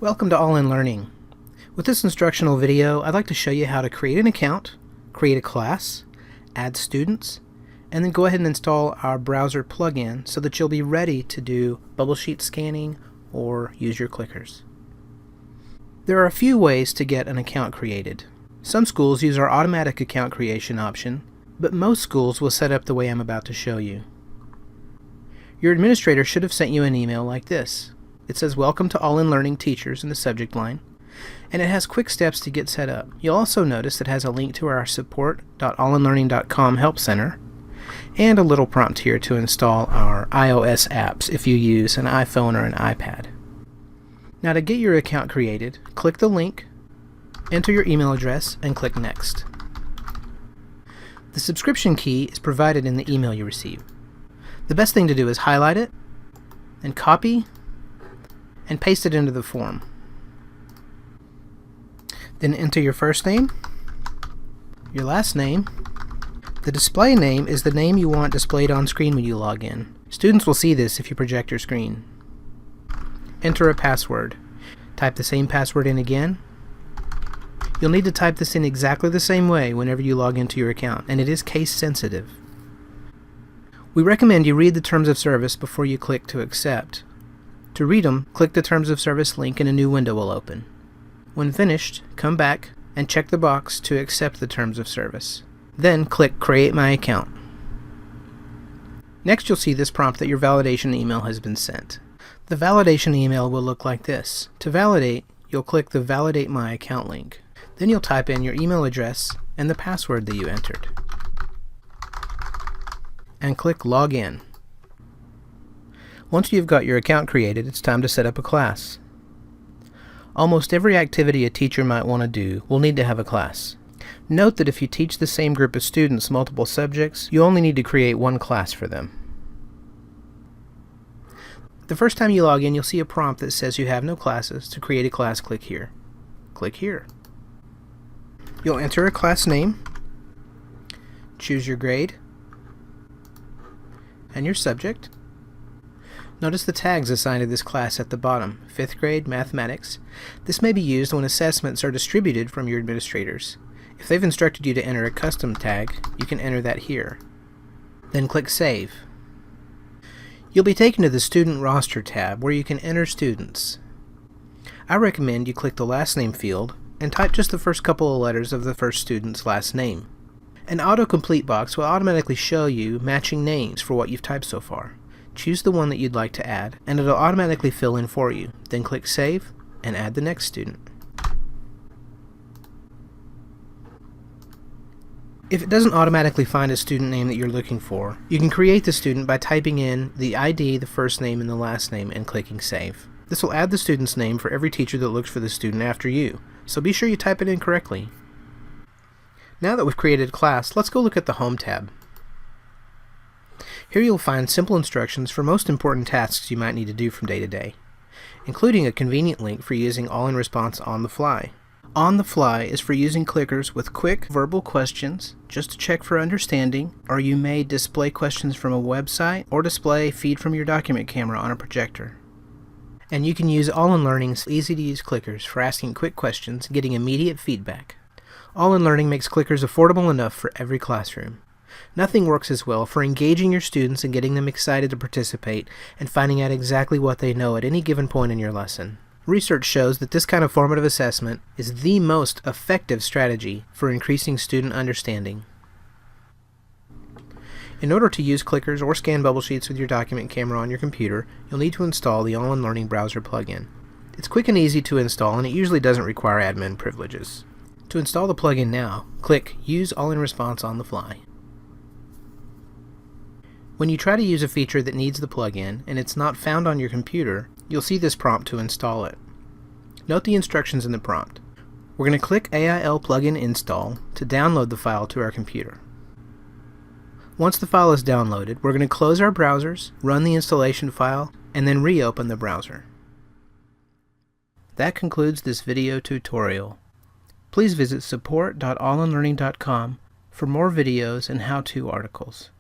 Welcome to All in Learning. With this instructional video, I'd like to show you how to create an account, create a class, add students, and then go ahead and install our browser plugin so that you'll be ready to do bubble sheet scanning or use your clickers. There are a few ways to get an account created. Some schools use our automatic account creation option, but most schools will set up the way I'm about to show you. Your administrator should have sent you an email like this. It says Welcome to All in Learning Teachers in the subject line, and it has quick steps to get set up. You'll also notice it has a link to our support.allinlearning.com help center and a little prompt here to install our iOS apps if you use an iPhone or an iPad. Now to get your account created, click the link, enter your email address, and click Next. The subscription key is provided in the email you receive. The best thing to do is highlight it and copy and paste it into the form. Then enter your first name, your last name. The display name is the name you want displayed on screen when you log in. Students will see this if you project your screen. Enter a password. Type the same password in again. You'll need to type this in exactly the same way whenever you log into your account, and it is case sensitive. We recommend you read the terms of service before you click to accept. To read them, click the Terms of Service link and a new window will open. When finished, come back and check the box to accept the Terms of Service. Then click Create My Account. Next you'll see this prompt that your validation email has been sent. The validation email will look like this. To validate, you'll click the Validate My Account link. Then you'll type in your email address and the password that you entered. And click Log In. Once you've got your account created, it's time to set up a class. Almost every activity a teacher might want to do will need to have a class. Note that if you teach the same group of students multiple subjects, you only need to create one class for them. The first time you log in, you'll see a prompt that says you have no classes. To create a class, click here. Click here. You'll enter a class name, choose your grade, and your subject. Notice the tags assigned to this class at the bottom. 5th grade, mathematics. This may be used when assessments are distributed from your administrators. If they've instructed you to enter a custom tag, you can enter that here. Then click Save. You'll be taken to the Student Roster tab where you can enter students. I recommend you click the last name field and type just the first couple of letters of the first student's last name. An autocomplete box will automatically show you matching names for what you've typed so far. Choose the one that you'd like to add, and it'll automatically fill in for you. Then click Save and add the next student. If it doesn't automatically find a student name that you're looking for, you can create the student by typing in the ID, the first name, and the last name, and clicking Save. This will add the student's name for every teacher that looks for the student after you, so be sure you type it in correctly. Now that we've created a class, let's go look at the Home tab. Here you'll find simple instructions for most important tasks you might need to do from day to day, including a convenient link for using All-in-Response on the fly. On the fly is for using clickers with quick verbal questions just to check for understanding, or you may display questions from a website or display feed from your document camera on a projector. And you can use All-in-Learning's easy-to-use clickers for asking quick questions and getting immediate feedback. All-in-Learning makes clickers affordable enough for every classroom. Nothing works as well for engaging your students and getting them excited to participate and finding out exactly what they know at any given point in your lesson. Research shows that this kind of formative assessment is the most effective strategy for increasing student understanding. In order to use clickers or scan bubble sheets with your document camera on your computer, you'll need to install the All in Learning browser plugin. It's quick and easy to install, and it usually doesn't require admin privileges. To install the plugin now, click Use All-in-Response on the fly. When you try to use a feature that needs the plugin and it's not found on your computer, you'll see this prompt to install it. Note the instructions in the prompt. We're going to click AIL plugin install to download the file to our computer. Once the file is downloaded, we're going to close our browsers, run the installation file, and then reopen the browser. That concludes this video tutorial. Please visit support.allinlearning.com for more videos and how-to articles.